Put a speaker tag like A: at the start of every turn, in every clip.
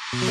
A: प्रभु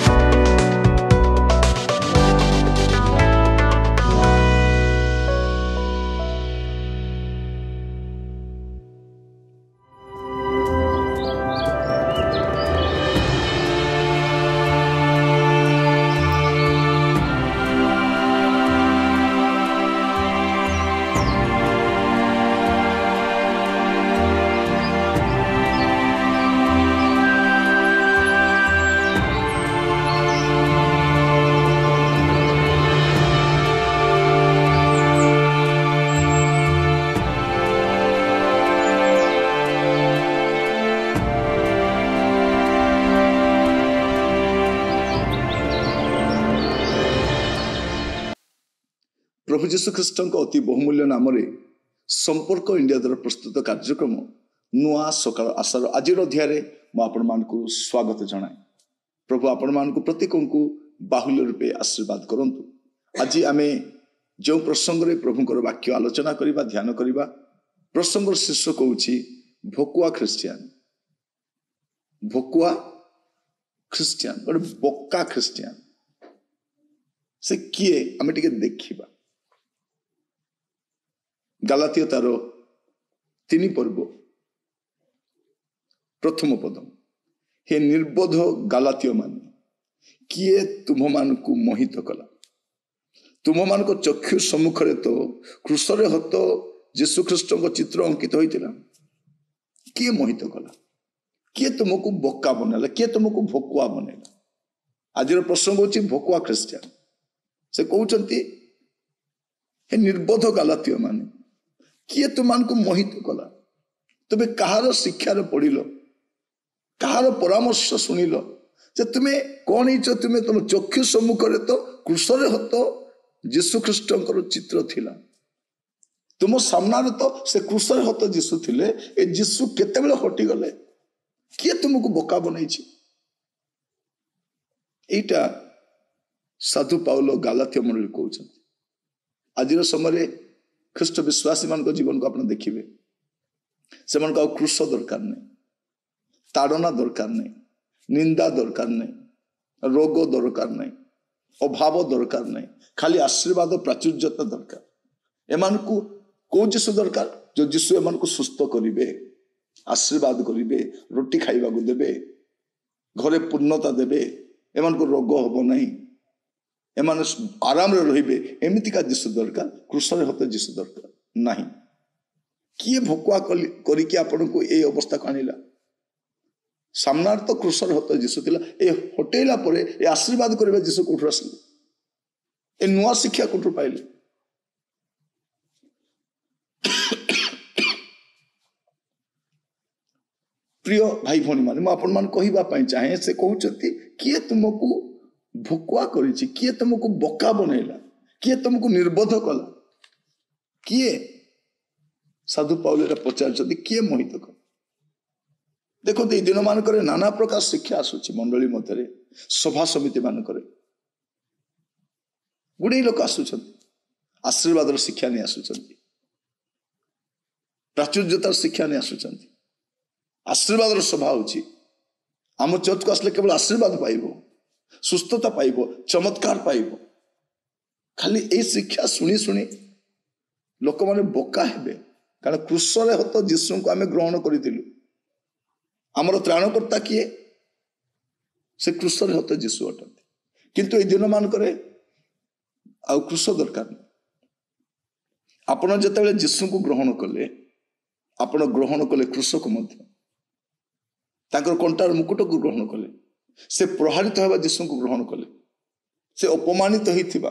A: जीशु ख्रीष्ट अति बहुमूल्य नाम संपर्क इंडिया द्वारा प्रस्तुत कार्यक्रम नुआ सकाळ आशार आज अध्याय मुझे स्वागत जनाए। प्रभु आपण मान प्रत्येक को बाहुल्य रूपे आशीर्वाद करंतु। आज आम जो प्रसंग रे प्रभुंकर वाक्य आलोचना करबा ध्यान करबा प्रसंग शीर्षक होछि भकुआ ख्रिस्टियन। भकुआ ख्रिस्टियन गोटे बोका ख्रिस्टियन से किए आम टिके देखिबा। गालातिय तार 3 पर्व प्रथम पद हे निर्बोध गालातिय माने किए तुम मान को मोहित कला। तुम मान को चक्षु सम्मुख तो क्रूसरे हत जीशु ख्रीष्ट चित्र अंकित होता किए मोहित कला, किए तुमको बोका बनैला, किए तुमको भकुआ बनैला। आज प्रसंग होची भकुआ ख्रिस्टियन। से कहते हे निर्बोध गालातिय माने किए तुमको मोहित कला। तुम कहार शिक्षार पढ़िल, कहार परामर्श शुणिल जे तुम्हें कौन हो, तुम्हें तुम चक्षु सम्मुख तो क्रूसरे हत जीशु ख्रीष्ट चित्र थिला। तुम सामने तो से क्रूसरे हत जीशु थिले। ए जीशु केतेबेले हटिगले, किए तुमको बोका बनई। एटा साधु पाउल गालातिय मंडली कहते। आज समय ख्रीष्ट विश्वासी मान जीवन को आप देखिए, से क्रूस दरकार नहीं, ताड़ना दरकार नहीं, निंदा दरकार नहीं, रोग दरकार नहीं, अभाव दरकार नहीं, खाली आशीर्वाद प्राचुर्यता दरकार। एमान को कौ जीशु दरकार जो जीशु एमान को सुस्थ करिवे, आशीर्वाद करिवे, रोटी खाइबा को देबे, घरे पूर्णता देबे, एमान को रोग हब नहीं, एमान आराम रे एमती का जीशु दरकार। क्रूसरे हत जीशु दरकार नहीं। किए भकुआ करिके आपन को ए अवस्था को आनिला। सामने तो क्रूसरे हत जीशु थिला, ए हटेला परे ए आशीर्वाद करबा जीशु कोठर आसिले, ए नुआ शिक्षा कोठर पाइले। प्रिय भाई भौणी माने मैं आपन मान कहिबा पई चाहे, से कहउचती किए तुमको भकुआ करिछि, किए तुमको बोका बनैला, किए तुमको निर्बोध कला, किए साधु पाउल पचार किए मोहित कला। देखो ये दिन मानक नाना प्रकार शिक्षा आसुची मंडली मध्य, सभा समिति मानक गुड़े लोक आसुचंती, आशीर्वाद शिक्षा नहीं आसुचंती, प्राचुर्यतार शिक्षा नहीं आसुचंती। आशीर्वाद सभा होची, आम चर्च को आसले केवल आशीर्वाद पाइबो, सुस्थता पाइबो, चमत्कार पाइबो। खाली ए शिक्षा शुणी शुणी लोक माने बोका हेबे, कारण क्रूसरे हत जीशु को आमे ग्रहण करितिलु। आमर त्राणकर्ता किए, से क्रूसरे हत जीशु अटंती। किंतु ए दिन मानक आ क्रूस दरकार नहीं। आपण जेतेबेले जीशु को ग्रहण कले, आपण ग्रहण कले क्रूस को मध्य, ताकर कंटार मुकुट को ग्रहण कले, से प्रहारित होगा जीशु को ग्रहण कले, से अपमानित होइथिबा,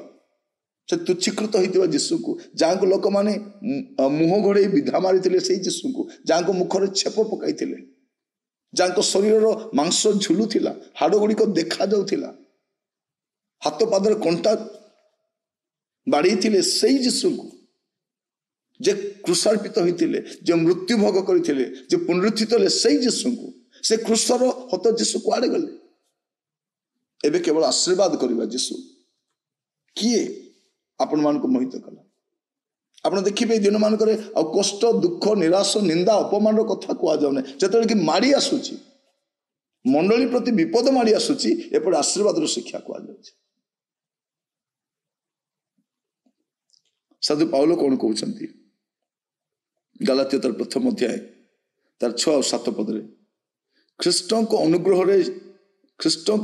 A: से तुच्छीकृत होइथिबा जीशु को, जहाँ को लोक माने मुह घोड़े विधा मारी से जीशु को, जहाँ को मुखर छेप पकाई, जहाँ को शरीर मांस झुलुला, हाड़ गुड़िक देखा जाउथिला, हाथ पादर कंटा बाड़ी थिले, से जीशु को जे क्रूसार्पित होइथिले, जे मृत्यु भोग करथिले, जे पुनरुत्थित होले, से जीशु को, से क्रूसर हत जीशु कुआड़े गले। एबे केवल आशीर्वाद करबा जीशु किए आपण मान को मोहित कला। आपण देखिबे दिन मान करे आ कष्ट दुख निराश निंदा अपमान कथा कुआ जाउने, जेतेबेले कि मारी आसुची मंडली प्रति विपद माड़ी आसुची एपटे आशीर्वाद शिक्षा कहुच्छे। साधु पाउल कौन कहते गलातिया तार प्रथम अध्याय तार 6 और 7 पदरे ख्रीष्ट को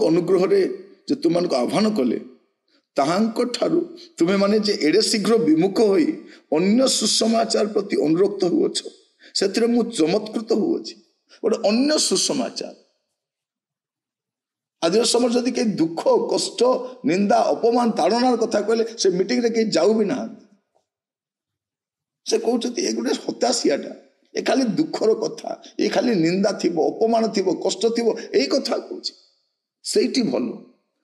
A: अनुग्रह जे तुम आह्वान कले ताहांठारु तुम्हें माने जे एडे शीघ्र विमुख होई अन्य सुसमाचार प्रति अनुरक्त हुअछ से मु चमत्कृत हुअछि। गोटे अन्य सुसमाचार आज समय जदि कहीं दुख कष्ट निंदा अपमान ताड़नार कथा कहले से मीटिंग रे कहीं जाऊ भी ना से कहते ये गोटे हताशियाटा ये खाली दुखर कथा ये खाली निंदा थी अपमान थी कष्ट थी यही कथा कौच से भल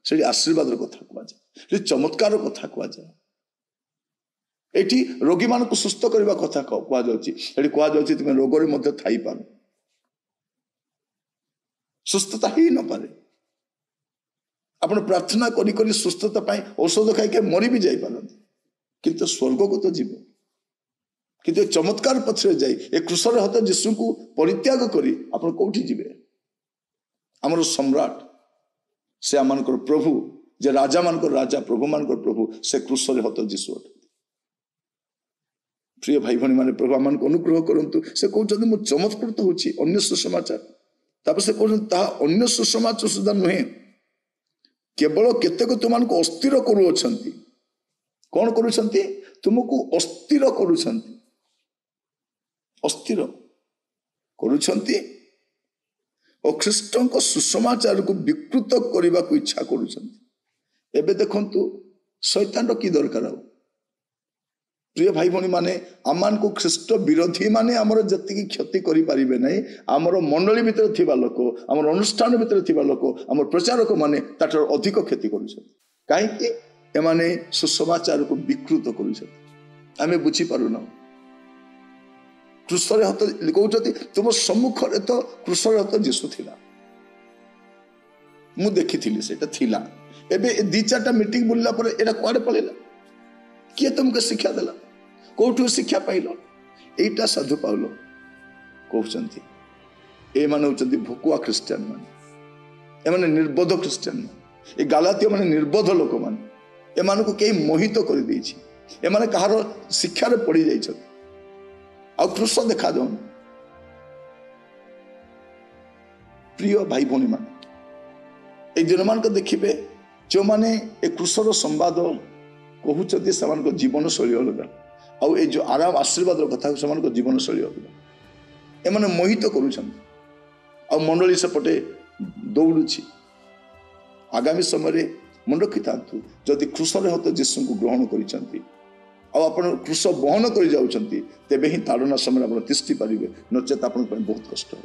A: से आशीर्वाद कथा कहुए चमत्कार कथा कहुए ये रोगी मान सुस्थ करने कथा कहुच्छी तुम रोग थी पार सुस्थता ही न पारे आपण प्रार्थना करी करी सुस्थता पाई औषध खाई मरी भी जापारती किंतु स्वर्ग को तो जीव किंतु चमत्कार पछरे जाई ए क्रूसर हत यीशु को परित्याग करी आपण कोठी जीवे हमर सम्राट से आमानकर प्रभु जे राजा मानकर राजा प्रभु मानकर प्रभु से क्रूसर हत यीशु अट। प्रिय भाई भणी माने प्रभु आमान को अनुग्रह करंतु से कहउछन मु चमत्कृत होछि अन्य सुसमाचार तापर से कहउछन ता अन्य सुसमाचार सुधा नुहे केवल केतेक तुमको अस्थिर करूछंती कौन करूछंती तुमको अस्थिर करूछंती अस्थिर करूछंती और ख्रीष्ट को सुसमाचार को विकृत करने को इच्छा करूछंती। एबे देखंतु शैतान की दरकार हो प्रिय भाई भणी माने आमान को ख्रीष्ट विरोधी माने आमर जति क्षति करि परिबे नै आमर मंडली भितर थिबा लोक आमर अनुष्ठान भितर थिबा लोक आमर प्रचारक माने ताटर अधिक क्षति करूछंती काहे कि एमाने सुसमाचार को विकृत करूछंती आमे बुझी पारुना। क्रूसर हत कहते तुम सम्मुख तो क्रूसर हत यीशु थिला मु देखी सेटा थिला एबे 2-4टा मीटिंग बुलला पर एटा कुआडे पळेला किए तुमको शिक्षा देला कोठु शिक्षा पाइल एटा साधु पाउल कहउचंती ए माने होचंती भुकुआ क्रिश्चियन माने ए माने निर्बोध क्रिश्चियन माने ए गालातिया माने निर्बोध लोक माने ए माने को केही मोहित कर देछि ए माने कहारो शिक्षा रे पड़ी जाइछ आ क्रूस देखा जाऊन। प्रिय भाई भौणी माने ए दिन मान को देखिबे जो माने ए क्रूसर संवाद कहते से जीवन शैली अलग आउ ए जो आराम आशीर्वाद कथा से जीवन शैली अलग एमाने मोहित कर मंडली सेपटे दौड़ुछि आगामी समय मन रखि था जदि क्रूसर हत यीशु को ग्रहण कर क्रूस बहन कर जाउछंती तेबे ही ताड़ना समय आप तिष्ठि पारे नचेत आप बहुत कष्ट हो।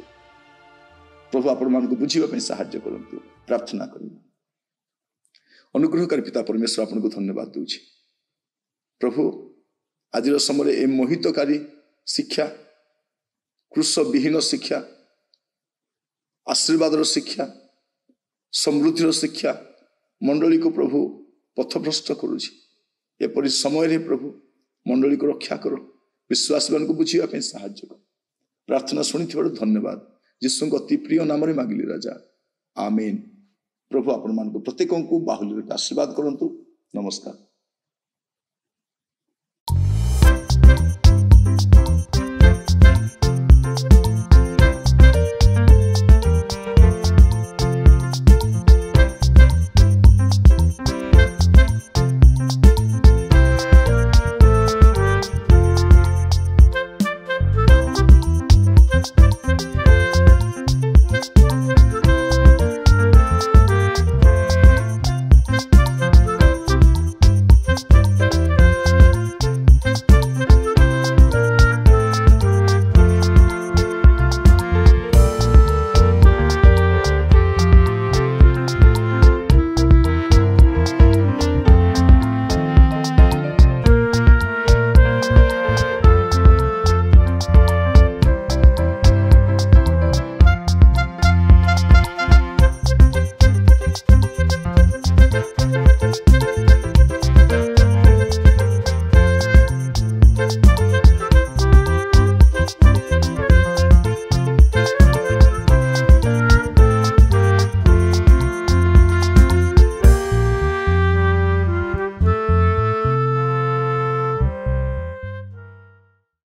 A: प्रभु आपण मान को बुझीबा साहाय्य करंतु प्रार्थना करबा। अनुग्रहकारी पिता परमेश्वर आपको धन्यवाद दूची प्रभु आज समय ए मोहितकारी शिक्षा क्रूस विहीन शिक्षा आशीर्वाद शिक्षा समृद्धि शिक्षा मंडली को प्रभु पथभ्रष्ट करुछि एपरि समय रे प्रभु मंडली को रक्षा करो विश्वास मान को बुझीबा साहाय्य कर। प्रार्थना शुणी धन्यवाद यीशु अति प्रिय नाम मागिली राजा आमीन। प्रभु आपण मान प्रत्येक को बाहुल्य आशीर्वाद करंतु। नमस्कार।